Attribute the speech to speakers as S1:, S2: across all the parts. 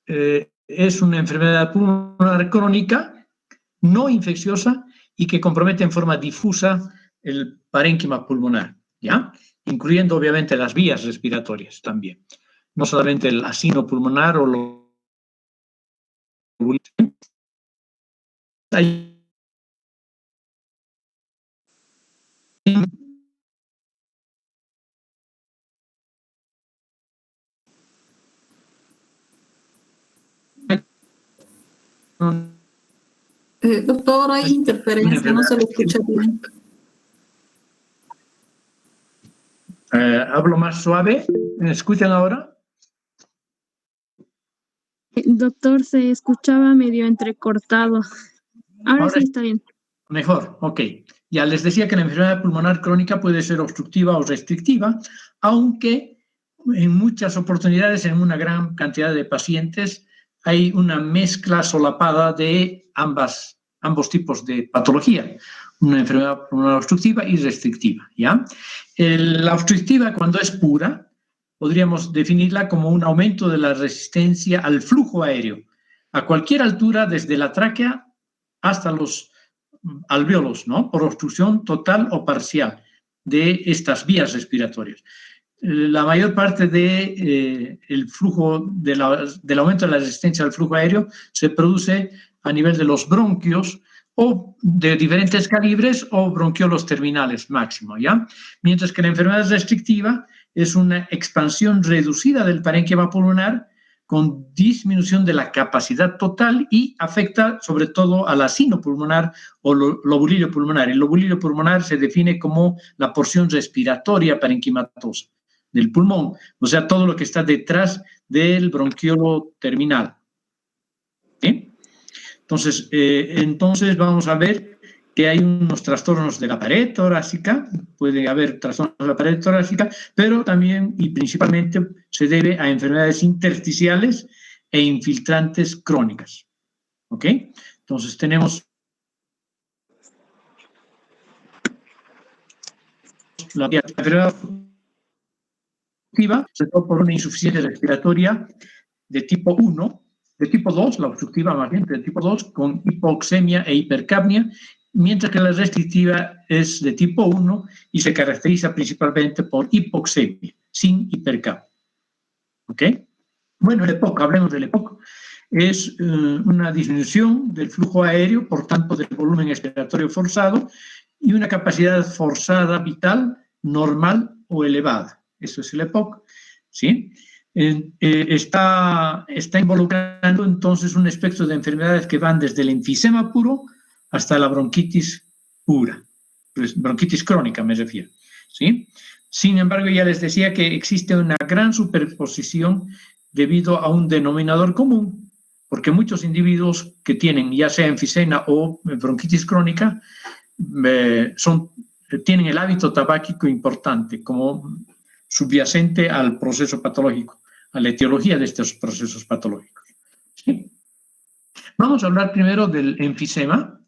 S1: es una enfermedad pulmonar crónica, no infecciosa y que compromete en forma difusa el parénquima pulmonar, ¿ya? Incluyendo obviamente las vías respiratorias también, no solamente el asino pulmonar o lo...
S2: Doctor, hay interferencia, no se lo escucha bien.
S1: ¿Hablo más suave? ¿Me escuchan ahora?
S3: Doctor, se escuchaba medio entrecortado. Ahora sí está bien.
S1: Mejor, ok. Ya les decía que la enfermedad pulmonar crónica puede ser obstructiva o restrictiva, aunque en muchas oportunidades, en una gran cantidad de pacientes, hay una mezcla solapada de ambos tipos de patología, una enfermedad pulmonar obstructiva y restrictiva, ¿ya? La obstructiva, cuando es pura, podríamos definirla como un aumento de la resistencia al flujo aéreo, a cualquier altura, desde la tráquea hasta los alvéolos, ¿no? Por obstrucción total o parcial de estas vías respiratorias. La mayor parte del flujo, del aumento de la resistencia al flujo aéreo se produce a nivel de los bronquios o de diferentes calibres o bronquiolos terminales máximo, ¿ya? Mientras que la enfermedad restrictiva es una expansión reducida del parénquima pulmonar con disminución de la capacidad total y afecta sobre todo al asino pulmonar o lobulilio pulmonar. El lobulilio pulmonar se define como la porción respiratoria parenquimatosa del pulmón, o sea, todo lo que está detrás del bronquiolo terminal. ¿Sí? Entonces vamos a ver que hay unos trastornos de la pared torácica, puede haber trastornos de la pared torácica, pero también y principalmente se debe a enfermedades intersticiales e infiltrantes crónicas. ¿Ok? Entonces tenemos la enfermedad obstructiva, sobre todo por una insuficiencia respiratoria de tipo 1, de tipo 2, la obstructiva más bien, de tipo 2, con hipoxemia e hipercapnia, mientras que la restrictiva es de tipo 1 y se caracteriza principalmente por hipoxemia, sin hipercapnia. ¿Ok? Bueno, el EPOC, hablemos del EPOC. Es una disminución del flujo aéreo, por tanto del volumen expiratorio forzado, y una capacidad forzada vital normal o elevada. Eso es el EPOC, ¿sí? Está involucrando entonces un espectro de enfermedades que van desde el enfisema puro hasta la bronquitis pura, pues, bronquitis crónica me refiero, ¿sí? Sin embargo, ya les decía que existe una gran superposición debido a un denominador común, porque muchos individuos que tienen ya sea enfisema o bronquitis crónica tienen el hábito tabáquico importante como subyacente al proceso patológico, a la etiología de estos procesos patológicos. ¿Sí? Vamos a hablar primero del enfisema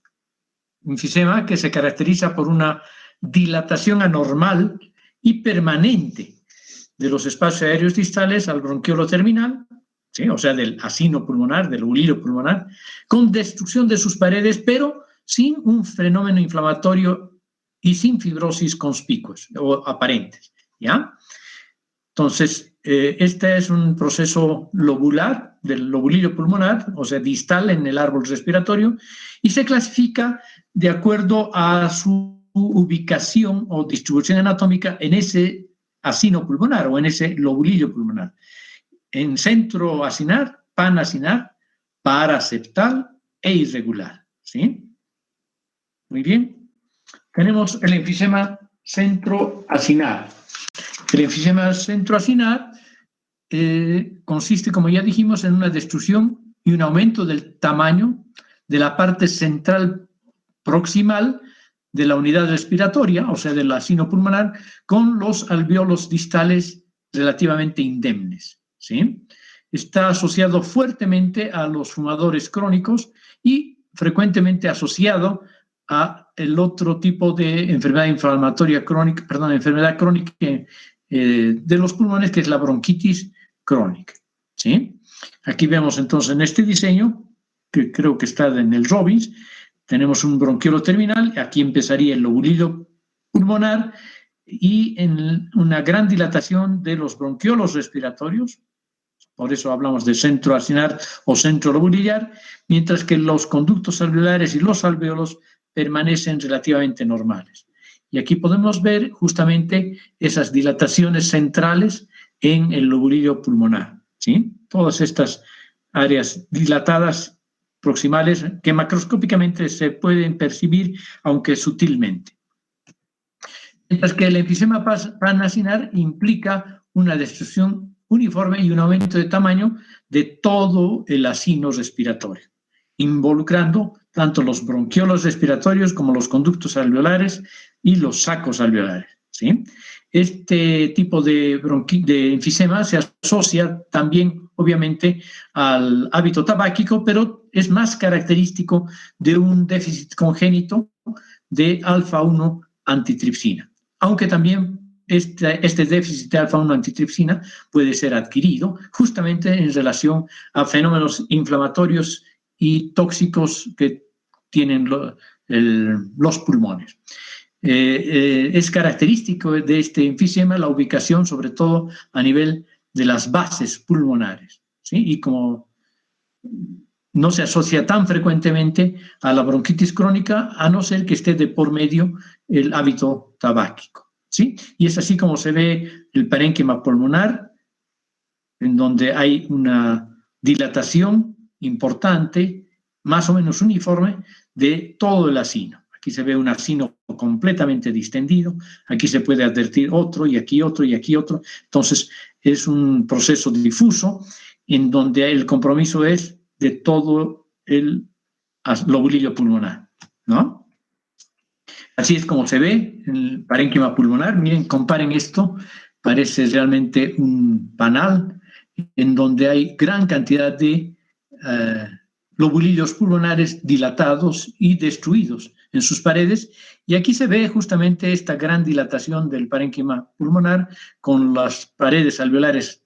S1: que se caracteriza por una dilatación anormal y permanente de los espacios aéreos distales al bronquiolo terminal, ¿sí? O sea, del asino pulmonar, del lobulilio pulmonar, con destrucción de sus paredes, pero sin un fenómeno inflamatorio y sin fibrosis conspicuas o aparentes, ¿ya? Entonces, este es un proceso lobular del lobulilio pulmonar, o sea, distal en el árbol respiratorio, y se clasifica de acuerdo a su ubicación o distribución anatómica en ese asino pulmonar o en ese lobulillo pulmonar. En centro acinar, panacinar, paraseptal e irregular, ¿sí? Muy bien. Tenemos el enfisema centroacinar. El enfisema centroacinar consiste, como ya dijimos, en una destrucción y un aumento del tamaño de la parte central proximal de la unidad respiratoria, o sea, del asino pulmonar, con los alvéolos distales relativamente indemnes, ¿sí? Está asociado fuertemente a los fumadores crónicos y frecuentemente asociado a el otro tipo de enfermedad inflamatoria crónica, perdón, enfermedad crónica de los pulmones, que es la bronquitis crónica, ¿sí? Aquí vemos entonces en este diseño, que creo que está en el Robbins, tenemos un bronquiolo terminal, aquí empezaría el lobulillo pulmonar y en una gran dilatación de los bronquiolos respiratorios, por eso hablamos de centro acinar o centro lobulillar, mientras que los conductos alveolares y los alvéolos permanecen relativamente normales. Y aquí podemos ver justamente esas dilataciones centrales en el lobulillo pulmonar, ¿sí? Todas estas áreas dilatadas proximales que macroscópicamente se pueden percibir, aunque sutilmente. Mientras que el enfisema panacinar implica una destrucción uniforme y un aumento de tamaño de todo el acino respiratorio, involucrando tanto los bronquiolos respiratorios como los conductos alveolares y los sacos alveolares, ¿sí? Este tipo de enfisema se asocia también, obviamente, al hábito tabáquico, pero es más característico de un déficit congénito de alfa-1 antitripsina, aunque también este déficit de alfa-1 antitripsina puede ser adquirido justamente en relación a fenómenos inflamatorios y tóxicos que tienen los pulmones. Es característico de este enfisema la ubicación, sobre todo a nivel de las bases pulmonares, ¿sí? Y como no se asocia tan frecuentemente a la bronquitis crónica, a no ser que esté de por medio el hábito tabáquico, ¿sí? Y es así como se ve el parénquima pulmonar, en donde hay una dilatación importante, más o menos uniforme, de todo el acino. Aquí se ve un acino completamente distendido, aquí se puede advertir otro, y aquí otro, y aquí otro. Entonces, es un proceso difuso en donde el compromiso es de todo el lobulillo pulmonar, ¿no? Así es como se ve el parénquima pulmonar. Miren, comparen esto, parece realmente un panal en donde hay gran cantidad de lobulillos pulmonares dilatados y destruidos en sus paredes, y aquí se ve justamente esta gran dilatación del parénquima pulmonar con las paredes alveolares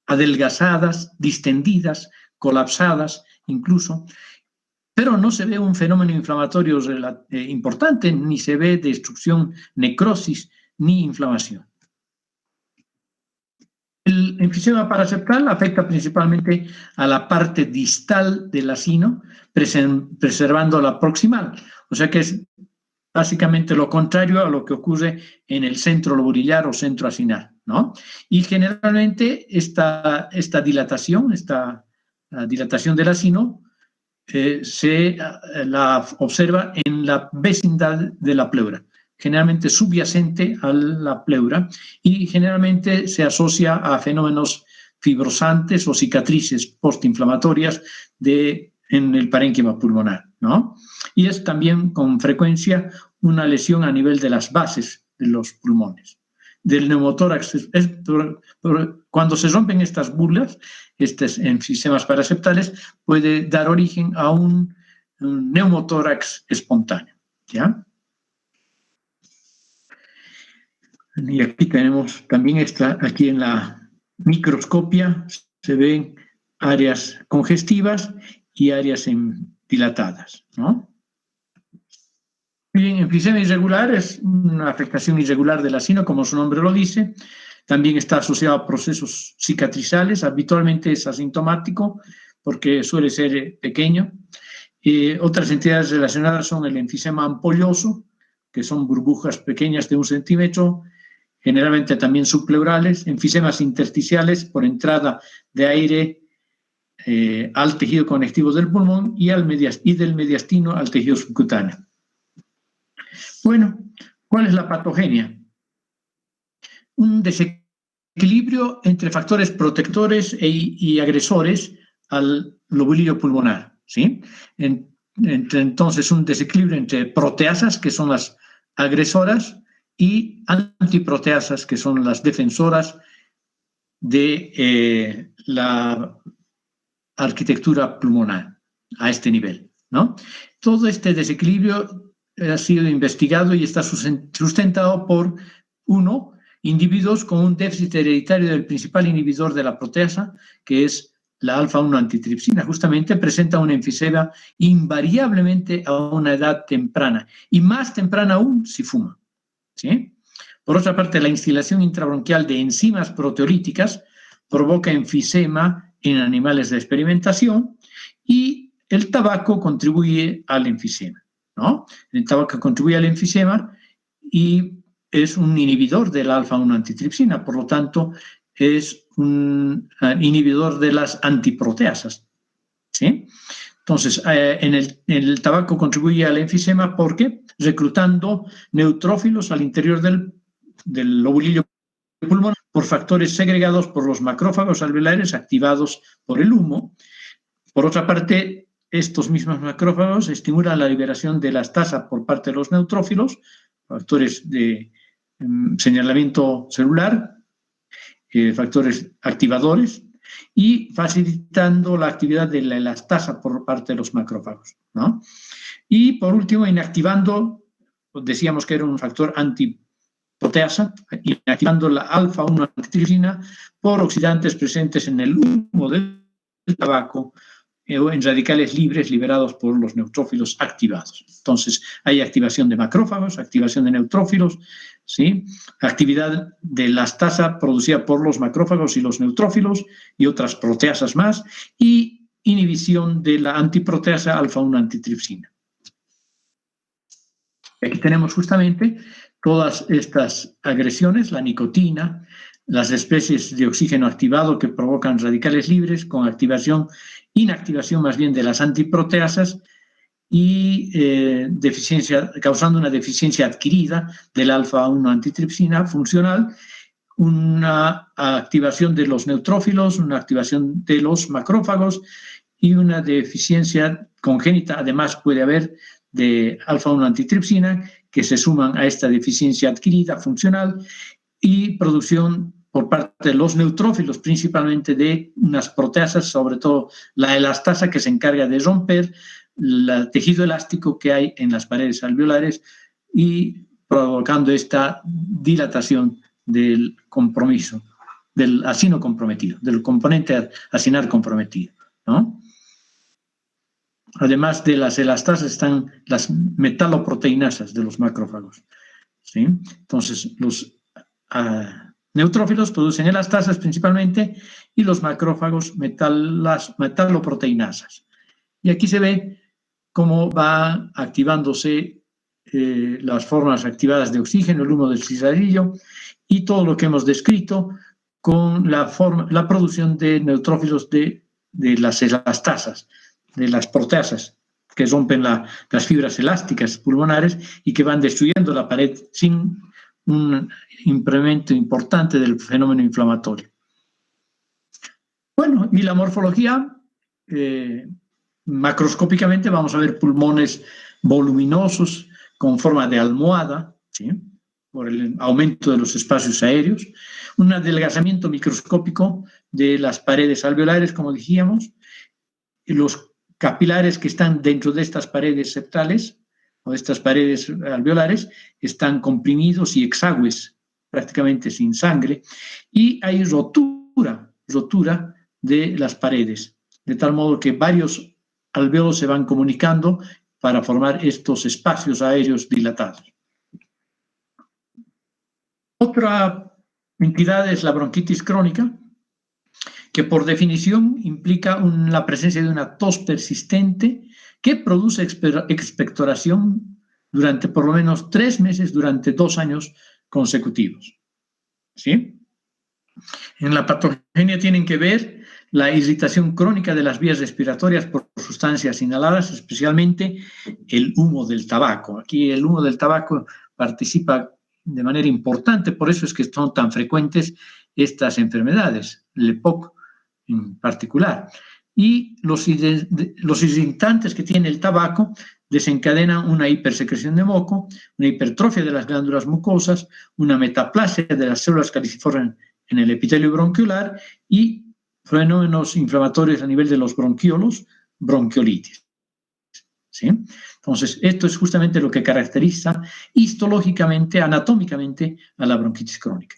S1: adelgazadas, distendidas, colapsadas incluso, pero no se ve un fenómeno inflamatorio importante, ni se ve destrucción, necrosis, ni inflamación. El enfisema paraseptal afecta principalmente a la parte distal del acino, preservando la proximal, o sea que es básicamente lo contrario a lo que ocurre en el centro lobulillar o centro acinar, ¿no? Y generalmente esta dilatación del acino se la observa en la vecindad de la pleura, generalmente subyacente a la pleura, y generalmente se asocia a fenómenos fibrosantes o cicatrices postinflamatorias en el parénquima pulmonar, ¿no? Y es también con frecuencia una lesión a nivel de las bases de los pulmones. Del neumotórax, cuando se rompen estas burlas, estos enfisemas paraseptales, puede dar origen a un neumotórax espontáneo, ¿ya? Y aquí tenemos también aquí en la microscopia se ven áreas congestivas y áreas dilatadas, ¿no? Bien, enfisema irregular es una afectación irregular del acino, como su nombre lo dice. También está asociado a procesos cicatrizales, habitualmente es asintomático porque suele ser pequeño. Otras entidades relacionadas son el enfisema ampolloso, que son burbujas pequeñas de 1 centímetro, generalmente también subpleurales, enfisemas intersticiales por entrada de aire al tejido conectivo del pulmón y del mediastino al tejido subcutáneo. Bueno, ¿cuál es la patogenia? Un desequilibrio entre factores protectores y agresores al lobulillo pulmonar, ¿sí? Entonces, un desequilibrio entre proteasas, que son las agresoras, y antiproteasas, que son las defensoras de la arquitectura pulmonar a este nivel, ¿no? Todo este desequilibrio ha sido investigado y está sustentado por, uno, individuos con un déficit hereditario del principal inhibidor de la proteasa, que es la alfa-1 antitripsina, justamente presenta un enfisema invariablemente a una edad temprana, y más temprana aún si fuma, ¿sí? Por otra parte, la instilación intrabronquial de enzimas proteolíticas provoca enfisema en animales de experimentación, y el tabaco contribuye al enfisema, ¿no? El tabaco contribuye al enfisema y es un inhibidor de la alfa-1 antitripsina, por lo tanto, es un inhibidor de las antiproteasas, ¿sí? Entonces, el tabaco contribuye al enfisema porque reclutando neutrófilos al interior del lobulillo pulmonar por factores segregados por los macrófagos alveolares activados por el humo. Por otra parte, estos mismos macrófagos estimulan la liberación de elastasa por parte de los neutrófilos, factores de señalamiento celular, factores activadores, y facilitando la actividad de la elastasa por parte de los macrófagos, ¿no? Y por último, inactivando, decíamos que era un factor antiproteasa, inactivando la alfa-1 antitripsina por oxidantes presentes en el humo del tabaco o en radicales libres liberados por los neutrófilos activados. Entonces, hay activación de macrófagos, activación de neutrófilos, ¿sí? Actividad de elastasa producida por los macrófagos y los neutrófilos y otras proteasas más, y inhibición de la antiproteasa alfa-1 antitripsina. Aquí tenemos justamente todas estas agresiones, la nicotina, las especies de oxígeno activado que provocan radicales libres con inactivación más bien de las antiproteasas y causando una deficiencia adquirida del alfa-1 antitripsina funcional, una activación de los neutrófilos, una activación de los macrófagos y una deficiencia congénita, además puede haber, de alfa-1 antitripsina que se suman a esta deficiencia adquirida funcional, y producción por parte de los neutrófilos, principalmente de unas proteasas, sobre todo la elastasa, que se encarga de romper el tejido elástico que hay en las paredes alveolares y provocando esta dilatación del compromiso, del acino comprometido, del componente acinar comprometido, ¿no? Además de las elastasas están las metaloproteinasas de los macrófagos, ¿sí? Entonces, los neutrófilos producen elastasas principalmente y los macrófagos metaloproteinasas. Y aquí se ve cómo va activándose las formas activadas de oxígeno, el humo del cigarrillo y todo lo que hemos descrito con la producción de neutrófilos de las elastasas, de las proteasas que rompen las fibras elásticas pulmonares y que van destruyendo la pared sin un incremento importante del fenómeno inflamatorio. Bueno, y la morfología, macroscópicamente vamos a ver pulmones voluminosos con forma de almohada, ¿sí?, por el aumento de los espacios aéreos, un adelgazamiento microscópico de las paredes alveolares, como decíamos, y los capilares que están dentro de estas paredes septales o estas paredes alveolares están comprimidos y exangües, prácticamente sin sangre, y hay rotura de las paredes, de tal modo que varios alvéolos se van comunicando para formar estos espacios aéreos dilatados. Otra entidad es la bronquitis crónica, que por definición implica la presencia de una tos persistente que produce expectoración durante por lo menos 3 meses durante 2 años consecutivos, ¿sí? En la patogenia tienen que ver la irritación crónica de las vías respiratorias por sustancias inhaladas, especialmente el humo del tabaco. Aquí el humo del tabaco participa de manera importante, por eso es que son tan frecuentes estas enfermedades, el EPOC en particular. Y los irritantes que tiene el tabaco desencadenan una hipersecreción de moco, una hipertrofia de las glándulas mucosas, una metaplasia de las células caliciformes en el epitelio bronquiolar y fenómenos inflamatorios a nivel de los bronquiolos, bronquiolitis, ¿sí? Entonces, esto es justamente lo que caracteriza histológicamente, anatómicamente, a la bronquitis crónica.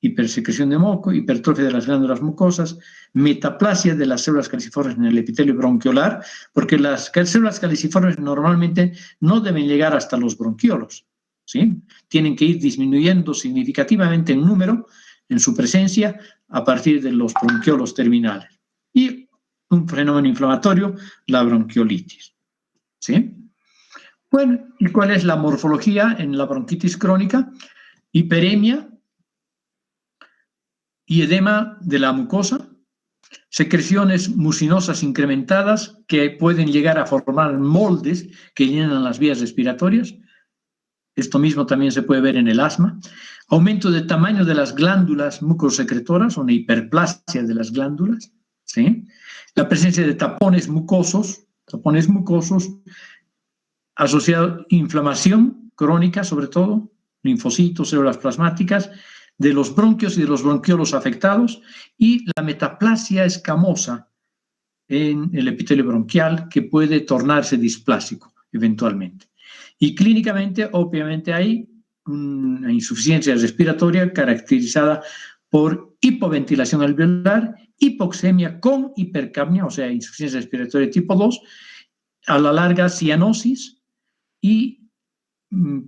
S1: hipersecreción de moco, hipertrofia de las glándulas mucosas, metaplasia de las células caliciformes en el epitelio bronquiolar, porque las células caliciformes normalmente no deben llegar hasta los bronquiolos, ¿sí? Tienen que ir disminuyendo significativamente en número, en su presencia, a partir de los bronquiolos terminales. Y un fenómeno inflamatorio, la bronquiolitis, ¿sí? Bueno, ¿y cuál es la morfología en la bronquitis crónica? Hiperemia y edema de la mucosa, secreciones mucinosas incrementadas que pueden llegar a formar moldes que llenan las vías respiratorias. Esto mismo también se puede ver en el asma. Aumento de tamaño de las glándulas mucosecretoras, una hiperplasia de las glándulas, ¿sí? La presencia de tapones mucosos asociado a inflamación crónica, sobre todo, linfocitos, células plasmáticas, de los bronquios y de los bronquiolos afectados, y la metaplasia escamosa en el epitelio bronquial, que puede tornarse displásico eventualmente. Y clínicamente, obviamente, hay una insuficiencia respiratoria caracterizada por hipoventilación alveolar, hipoxemia con hipercapnia, o sea, insuficiencia respiratoria tipo 2, a la larga cianosis, y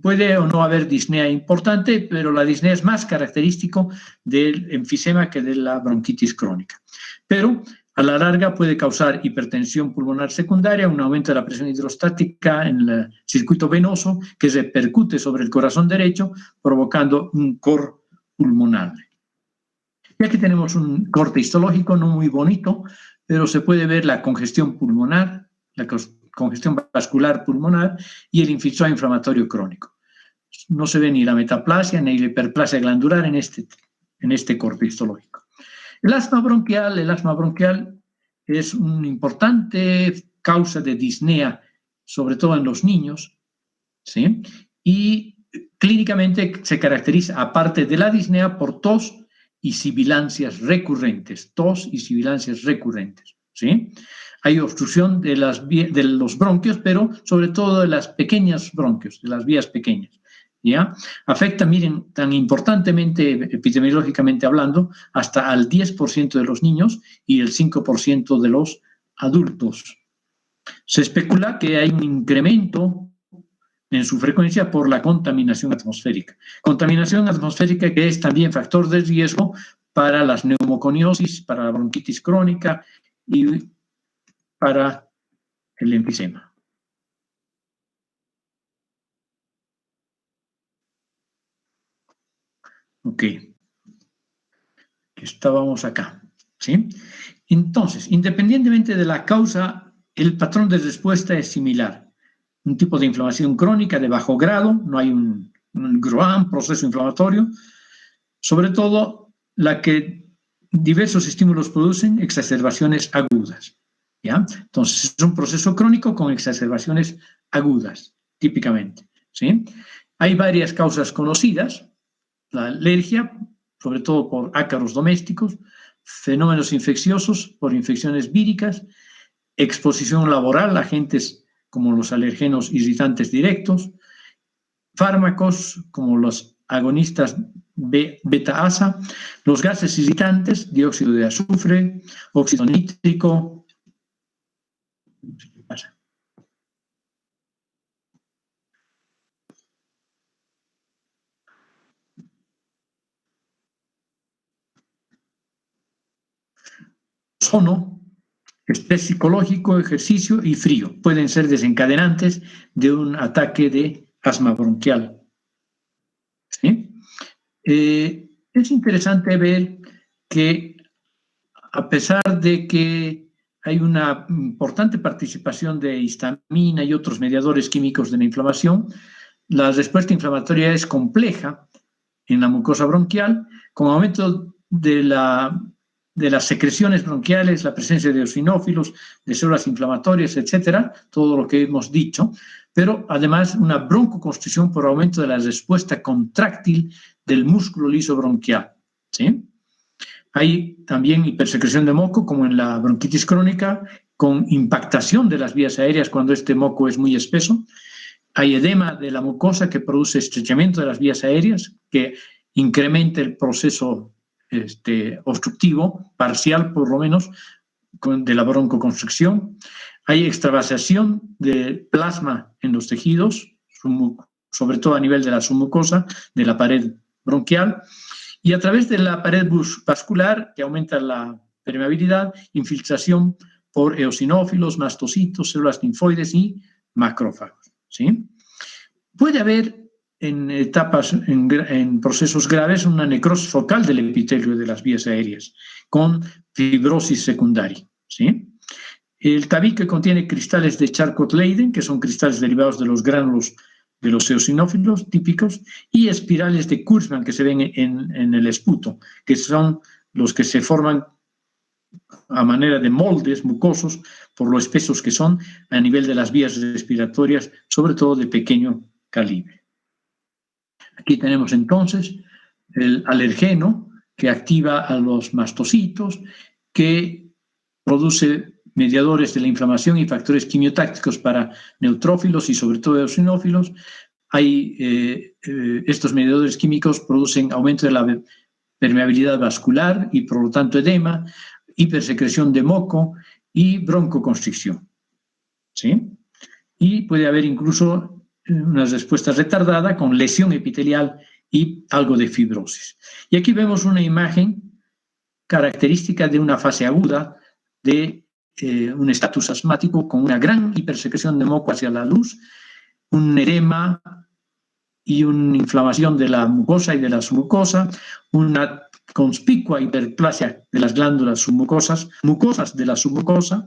S1: puede o no haber disnea importante, pero la disnea es más característico del enfisema que de la bronquitis crónica. Pero a la larga puede causar hipertensión pulmonar secundaria, un aumento de la presión hidrostática en el circuito venoso que repercute sobre el corazón derecho, provocando un cor pulmonar. Y aquí tenemos un corte histológico no muy bonito, pero se puede ver la congestión pulmonar, la congestión vascular pulmonar y el infiltrado inflamatorio crónico. No se ve ni la metaplasia ni la hiperplasia glandular en este corte histológico. El asma bronquial es una importante causa de disnea, sobre todo en los niños, ¿sí? Y clínicamente se caracteriza, aparte de la disnea, por tos y sibilancias recurrentes, ¿sí? Hay obstrucción de los bronquios, pero sobre todo de las pequeñas bronquios, de las vías pequeñas, ¿ya? Afecta, miren, tan importantemente, epidemiológicamente hablando, hasta al 10% de los niños y el 5% de los adultos. Se especula que hay un incremento en su frecuencia por la contaminación atmosférica. Contaminación atmosférica que es también factor de riesgo para las neumoconiosis, para la bronquitis crónica y para el enfisema. Ok. Estábamos acá, ¿sí? Entonces, independientemente de la causa, el patrón de respuesta es similar. Un tipo de inflamación crónica de bajo grado, no hay un gran proceso inflamatorio, sobre todo la que diversos estímulos producen exacerbaciones agudas, ¿ya? Entonces, es un proceso crónico con exacerbaciones agudas, típicamente, ¿sí? Hay varias causas conocidas, la alergia, sobre todo por ácaros domésticos, fenómenos infecciosos por infecciones víricas, exposición laboral a agentes como los alergenos irritantes directos, fármacos como los agonistas beta-asa, los gases irritantes, dióxido de azufre, óxido nítrico. ¿Qué pasa? Ozono, estrés psicológico, ejercicio y frío pueden ser desencadenantes de un ataque de asma bronquial, ¿sí? Es interesante ver que a pesar de que hay una importante participación de histamina y otros mediadores químicos de la inflamación, la respuesta inflamatoria es compleja en la mucosa bronquial, con aumento de las secreciones bronquiales, la presencia de eosinófilos, de células inflamatorias, etcétera, todo lo que hemos dicho, pero además una broncoconstricción por aumento de la respuesta contráctil del músculo liso bronquial, ¿sí? Hay también hipersecreción de moco, como en la bronquitis crónica, con impactación de las vías aéreas cuando este moco es muy espeso. Hay edema de la mucosa que produce estrechamiento de las vías aéreas, que incrementa el proceso obstructivo, parcial por lo menos, de la broncoconstricción. Hay extravasación de plasma en los tejidos, sobre todo a nivel de la submucosa, de la pared bronquial, y a través de la pared vascular, que aumenta la permeabilidad, infiltración por eosinófilos, mastocitos, células linfoides y macrófagos, ¿sí? Puede haber en etapas, en procesos graves, una necrosis focal del epitelio de las vías aéreas, con fibrosis secundaria, ¿sí? El tabique contiene cristales de Charcot-Leyden, que son cristales derivados de los gránulos de los eosinófilos típicos, y espirales de Kurzmann que se ven en el esputo, que son los que se forman a manera de moldes mucosos por lo espesos que son a nivel de las vías respiratorias, sobre todo de pequeño calibre. Aquí tenemos entonces el alergeno que activa a los mastocitos, que produce mediadores de la inflamación y factores quimiotácticos para neutrófilos y sobre todo eosinófilos. Estos mediadores químicos producen aumento de la permeabilidad vascular y por lo tanto edema, hipersecreción de moco y broncoconstricción, ¿sí? Y puede haber incluso una respuesta retardada con lesión epitelial y algo de fibrosis. Y aquí vemos una imagen característica de una fase aguda de un estatus asmático con una gran hipersecreción de moco hacia la luz, un edema y una inflamación de la mucosa y de la submucosa, una conspicua hiperplasia de las glándulas submucosas, mucosas de la submucosa,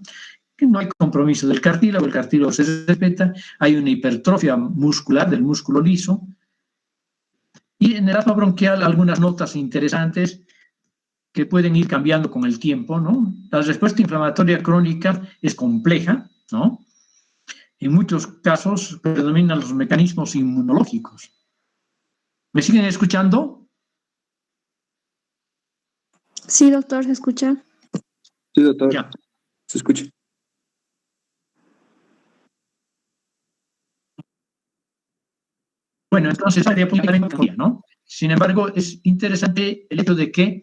S1: que no hay compromiso del cartílago, el cartílago se respeta, hay una hipertrofia muscular del músculo liso, y en el asma bronquial algunas notas interesantes que pueden ir cambiando con el tiempo, ¿no? La respuesta inflamatoria crónica es compleja, ¿no? En muchos casos predominan los mecanismos inmunológicos. ¿Me siguen escuchando?
S3: Sí, doctor, ¿se escucha?
S4: Sí, doctor.
S1: Ya.
S4: Se escucha.
S1: Bueno, entonces hay diapositiva, ¿no? Sin embargo, es interesante el hecho de que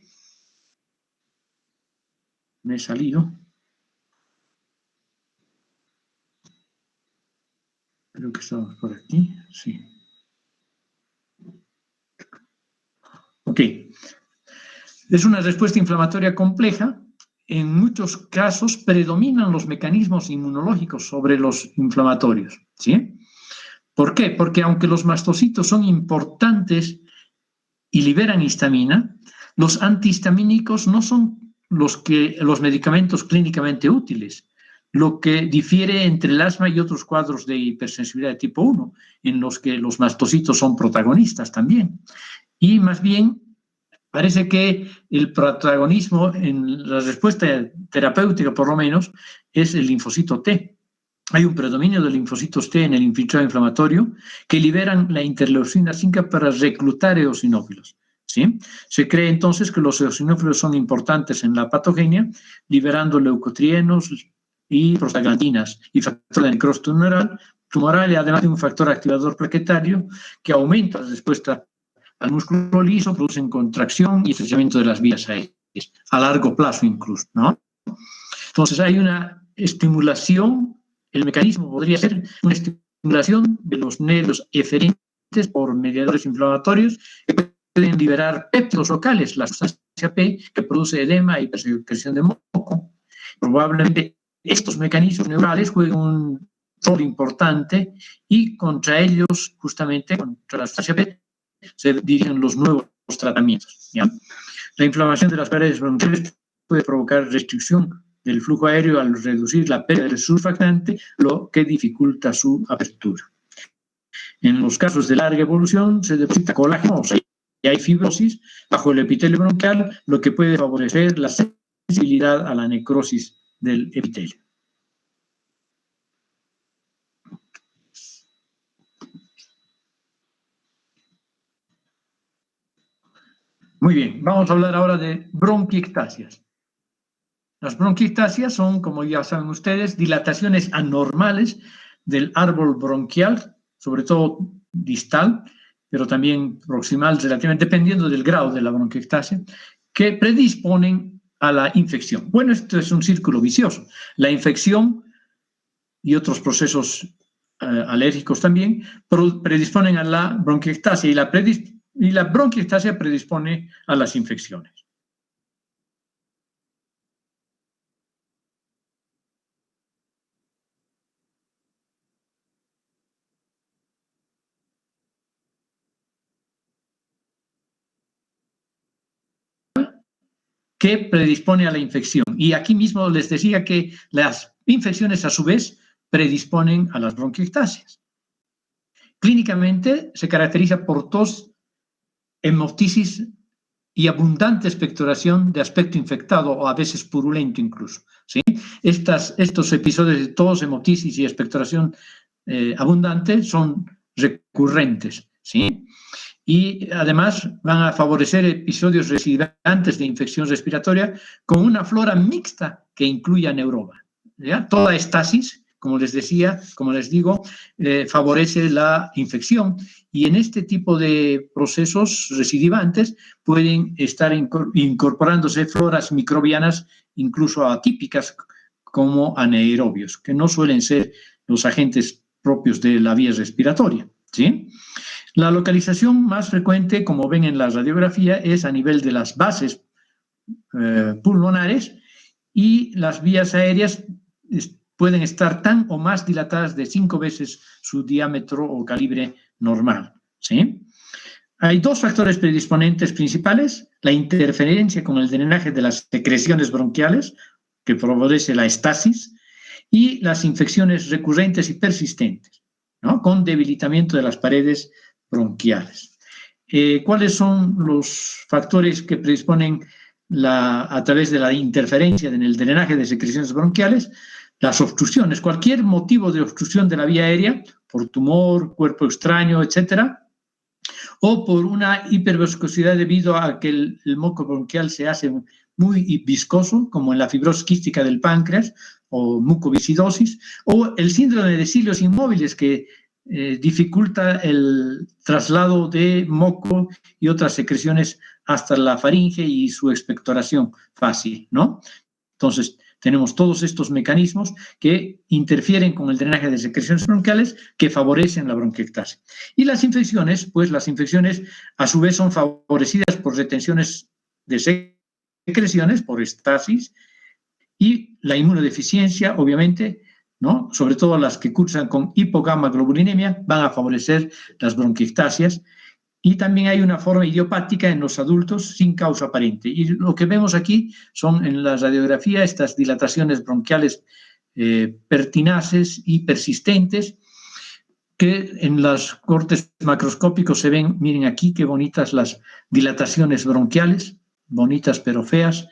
S1: me he salido. Creo que estamos por aquí, sí. Ok. Es una respuesta inflamatoria compleja. En muchos casos predominan los mecanismos inmunológicos sobre los inflamatorios, ¿sí? ¿Por qué? Porque aunque los mastocitos son importantes y liberan histamina, los antihistamínicos no son los medicamentos clínicamente útiles, lo que difiere entre el asma y otros cuadros de hipersensibilidad de tipo 1, en los que los mastocitos son protagonistas también. Y más bien, parece que el protagonismo en la respuesta terapéutica, por lo menos, es el linfocito T. Hay un predominio de linfocitos T en el infiltrado inflamatorio que liberan la interleucina 5 para reclutar eosinófilos, ¿sí? Se cree entonces que los eosinófilos son importantes en la patogenia, liberando leucotrienos y prostaglandinas y factor de necrosis tumoral y además de un factor activador plaquetario que aumenta la respuesta al músculo liso, producen contracción y estrechamiento de las vías aéreas, a largo plazo incluso, ¿no? Entonces hay una estimulación. El mecanismo podría ser una estimulación de los nervios eferentes por mediadores inflamatorios que pueden liberar péptidos locales, la sustancia P que produce edema y hipersecreción de moco. Probablemente estos mecanismos neurales juegan un rol importante y contra ellos, justamente contra la sustancia P, se dirigen los nuevos tratamientos, ¿ya? La inflamación de las paredes bronquiales puede provocar restricción del flujo aéreo al reducir la pérdida del surfactante, lo que dificulta su apertura. En los casos de larga evolución se deposita colágeno, o sea, y hay fibrosis bajo el epitelio bronquial, lo que puede favorecer la sensibilidad a la necrosis del epitelio. Muy bien, vamos a hablar ahora de bronquiectasias. Las bronquiectasias son, como ya saben ustedes, dilataciones anormales del árbol bronquial, sobre todo distal, pero también proximal, relativamente, dependiendo del grado de la bronquiectasia, que predisponen a la infección. Bueno, esto es un círculo vicioso. La infección y otros procesos alérgicos también predisponen a la bronquiectasia y la bronquiectasia predispone a las infecciones. Que predispone a la infección. Y aquí mismo les decía que las infecciones a su vez predisponen a las bronquiectasias. Clínicamente se caracteriza por tos, hemoptisis y abundante expectoración de aspecto infectado o a veces purulento incluso, ¿sí? Estos episodios de tos, hemoptisis y expectoración abundante son recurrentes, ¿sí? Y además van a favorecer episodios recidivantes de infección respiratoria con una flora mixta que incluya neuroma, ¿ya? Toda estasis, como les decía, como les digo, favorece la infección y en este tipo de procesos recidivantes pueden estar incorporándose floras microbianas incluso atípicas como anaerobios, que no suelen ser los agentes propios de la vía respiratoria, ¿sí? La localización más frecuente, como ven en la radiografía, es a nivel de las bases pulmonares y las vías aéreas pueden estar tan o más dilatadas de 5 veces su diámetro o calibre normal, ¿sí? Hay dos factores predisponentes principales: la interferencia con el drenaje de las secreciones bronquiales, que favorece la estasis, y las infecciones recurrentes y persistentes, ¿no? Con debilitamiento de las paredes bronquiales. ¿Cuáles son los factores que predisponen a través de la interferencia en el drenaje de secreciones bronquiales? Las obstrucciones, cualquier motivo de obstrucción de la vía aérea, por tumor, cuerpo extraño, etcétera, o por una hiperviscosidad debido a que el moco bronquial se hace muy viscoso, como en la fibrosis quística del páncreas o mucoviscidosis, o el síndrome de cilios inmóviles que dificulta el traslado de moco y otras secreciones hasta la faringe y su expectoración fácil, ¿no? Entonces, tenemos todos estos mecanismos que interfieren con el drenaje de secreciones bronquiales que favorecen la bronquiectasia. Y las infecciones, pues las infecciones a su vez son favorecidas por retenciones de secreciones, por estasis, y la inmunodeficiencia, obviamente, ¿no? Sobre todo las que cursan con hipogamaglobulinemia, van a favorecer las bronquiectasias. Y también hay una forma idiopática en los adultos sin causa aparente. Y lo que vemos aquí son en la radiografía estas dilataciones bronquiales pertinaces y persistentes, que en los cortes macroscópicos se ven, miren aquí qué bonitas las dilataciones bronquiales, bonitas pero feas,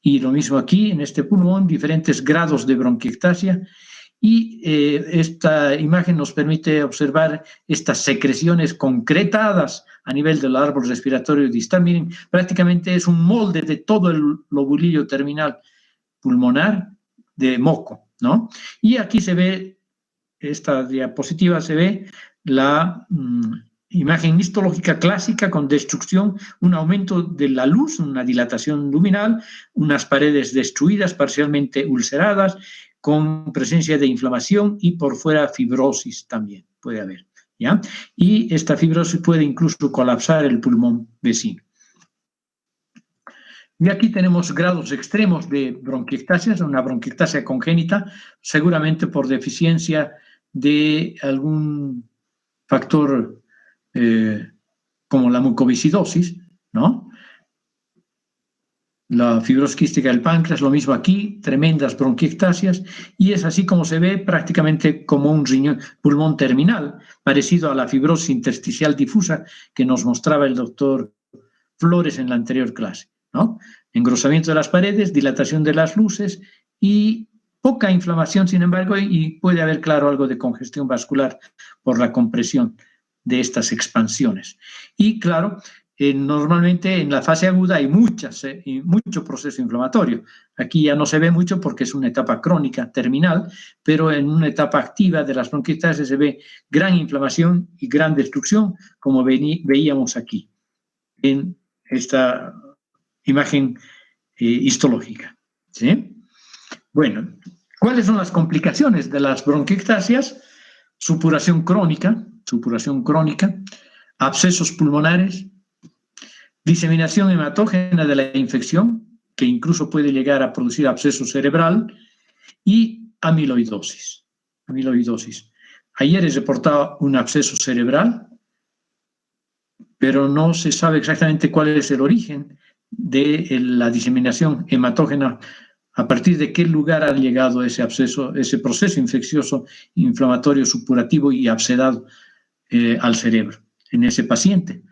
S1: y lo mismo aquí en este pulmón, diferentes grados de bronquiectasia. Y esta imagen nos permite observar estas secreciones concretadas a nivel del árbol respiratorio distal. Miren, prácticamente es un molde de todo el lobulillo terminal pulmonar de moco, ¿no? Y aquí se ve, esta diapositiva se ve la imagen histológica clásica con destrucción, un aumento de la luz, una dilatación luminal, unas paredes destruidas, parcialmente ulceradas, con presencia de inflamación y por fuera fibrosis también puede haber, ¿ya? Y esta fibrosis puede incluso colapsar el pulmón vecino. Y aquí tenemos grados extremos de bronquiectasias, una bronquiectasia congénita, seguramente por deficiencia de algún factor como la mucoviscidosis, ¿no? La fibrosis quística del páncreas, lo mismo aquí, tremendas bronquiectasias, y es así como se ve prácticamente como un pulmón terminal, parecido a la fibrosis intersticial difusa que nos mostraba el doctor Flores en la anterior clase, ¿no? Engrosamiento de las paredes, dilatación de las luces y poca inflamación, sin embargo, y puede haber, claro, algo de congestión vascular por la compresión de estas expansiones. Y, claro, normalmente en la fase aguda hay mucho proceso inflamatorio. Aquí ya no se ve mucho porque es una etapa crónica, terminal, pero en una etapa activa de las bronquiectasias se ve gran inflamación y gran destrucción, como veíamos aquí, en esta imagen histológica. ¿Sí? Bueno, ¿cuáles son las complicaciones de las bronquiectasias? Supuración crónica, abscesos pulmonares, diseminación hematógena de la infección, que incluso puede llegar a producir absceso cerebral, y amiloidosis. Ayer he reportado un absceso cerebral, pero no se sabe exactamente cuál es el origen de la diseminación hematógena, a partir de qué lugar ha llegado ese absceso, ese proceso infeccioso, inflamatorio, supurativo y abscedado al cerebro en ese paciente.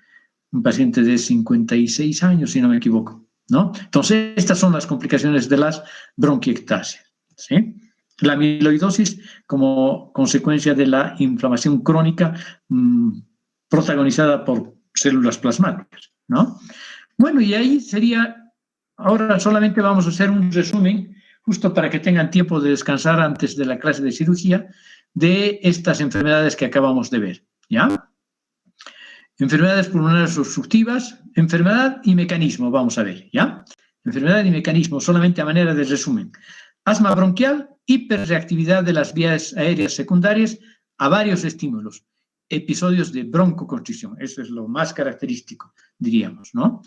S1: Un paciente de 56 años, si no me equivoco, ¿no? Entonces, estas son las complicaciones de las bronquiectasias, ¿sí? La amiloidosis como consecuencia de la inflamación crónica protagonizada por células plasmáticas, ¿no? Bueno, y ahí sería, ahora solamente vamos a hacer un resumen, justo para que tengan tiempo de descansar antes de la clase de cirugía, de estas enfermedades que acabamos de ver, ¿ya? Enfermedades pulmonares obstructivas, enfermedad y mecanismo, vamos a ver, ¿ya? Enfermedad y mecanismo, solamente a manera de resumen. Asma bronquial, hiperreactividad de las vías aéreas secundarias a varios estímulos, episodios de broncoconstricción, eso es lo más característico, diríamos, ¿no?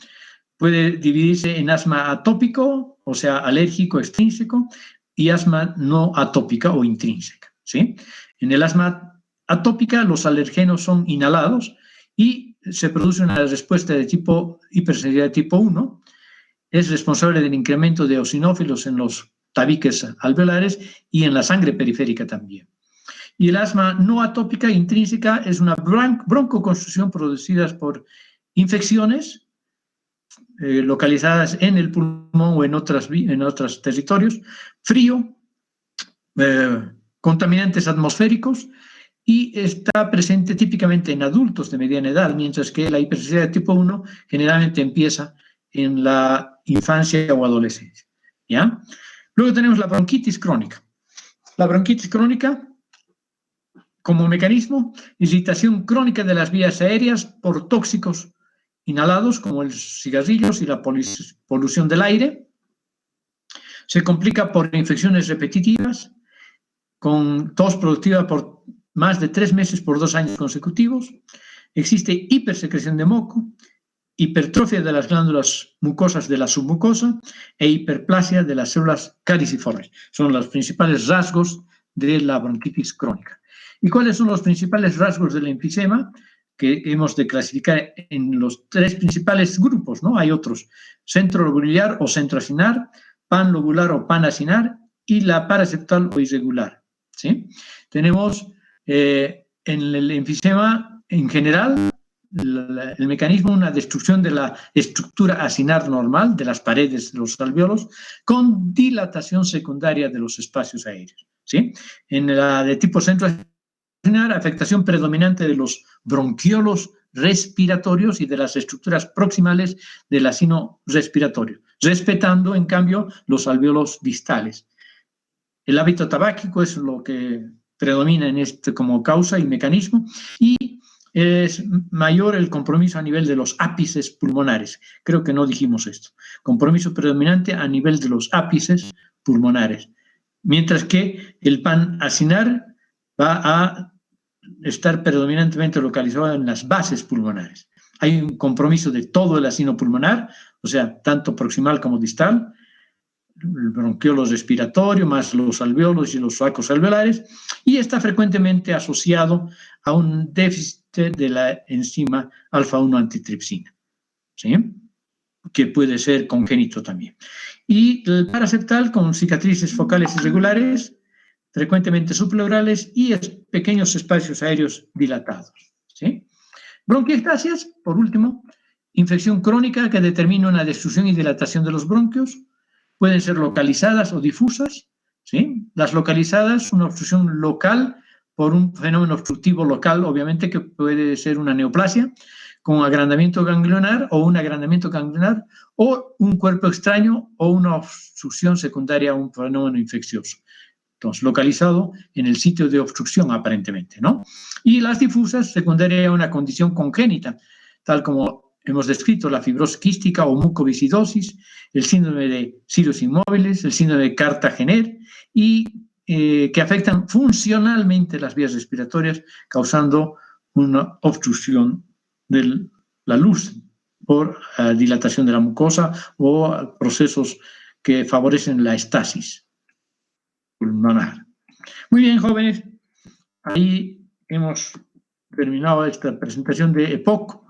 S1: Puede dividirse en asma atópico, o sea, alérgico extrínseco, y asma no atópica o intrínseca, ¿sí? En el asma atópica, los alergenos son inhalados y se produce una respuesta de tipo hipersensibilidad de tipo 1. Es responsable del incremento de eosinófilos en los tabiques alveolares y en la sangre periférica también. Y el asma no atópica intrínseca es una broncoconstricción producida por infecciones localizadas en el pulmón o en otros territorios, frío, contaminantes atmosféricos, y está presente típicamente en adultos de mediana edad, mientras que la hipersensibilidad de tipo 1 generalmente empieza en la infancia o adolescencia, ¿ya? Luego tenemos la bronquitis crónica. La bronquitis crónica, como mecanismo, irritación crónica de las vías aéreas por tóxicos inhalados, como los cigarrillos y la polución del aire. Se complica por infecciones repetitivas, con tos productiva por más de 3 meses por 2 años consecutivos. Existe hipersecreción de moco, hipertrofia de las glándulas mucosas de la submucosa e hiperplasia de las células cariciformes. Son los principales rasgos de la bronquitis crónica. ¿Y cuáles son los principales rasgos del enfisema? Que hemos de clasificar en los 3 principales grupos, ¿no? Hay otros: centrolobular o centroacinar, panlobular o panacinar y la paraseptal o irregular, ¿sí? Tenemos en el enfisema en general el mecanismo, una destrucción de la estructura acinar normal de las paredes de los alvéolos con dilatación secundaria de los espacios aéreos, ¿sí? En la de tipo centroacinar, afectación predominante de los bronquiolos respiratorios y de las estructuras proximales del acino respiratorio, respetando, en cambio, los alvéolos distales. El hábito tabáquico es lo que predomina en este como causa y mecanismo, y es mayor el compromiso a nivel de los ápices pulmonares. Creo que no dijimos esto. Compromiso predominante a nivel de los ápices pulmonares. Mientras que el panacinar va a estar predominantemente localizado en las bases pulmonares. Hay un compromiso de todo el acino pulmonar, o sea, tanto proximal como distal, el bronquiolo respiratorio, más los alvéolos y los sacos alveolares, y está frecuentemente asociado a un déficit de la enzima alfa-1 antitripsina, ¿sí? Que puede ser congénito también. Y el paraseptal con cicatrices focales irregulares, frecuentemente subpleurales y pequeños espacios aéreos dilatados, ¿sí? Bronquiectasias, por último, infección crónica que determina una destrucción y dilatación de los bronquios. Pueden ser localizadas o difusas, ¿sí? Las localizadas, una obstrucción local por un fenómeno obstructivo local, obviamente, que puede ser una neoplasia, con agrandamiento ganglionar o un agrandamiento ganglionar o un cuerpo extraño o una obstrucción secundaria a un fenómeno infeccioso. Entonces, localizado en el sitio de obstrucción aparentemente, ¿no? Y las difusas, secundaria a una condición congénita, tal como hemos descrito la fibrosis quística o mucoviscidosis, el síndrome de cilios inmóviles, el síndrome de Cartagener y que afectan funcionalmente las vías respiratorias, causando una obstrucción de la luz por dilatación de la mucosa o procesos que favorecen la estasis pulmonar. Muy bien, jóvenes, ahí hemos terminado esta presentación de EPOC.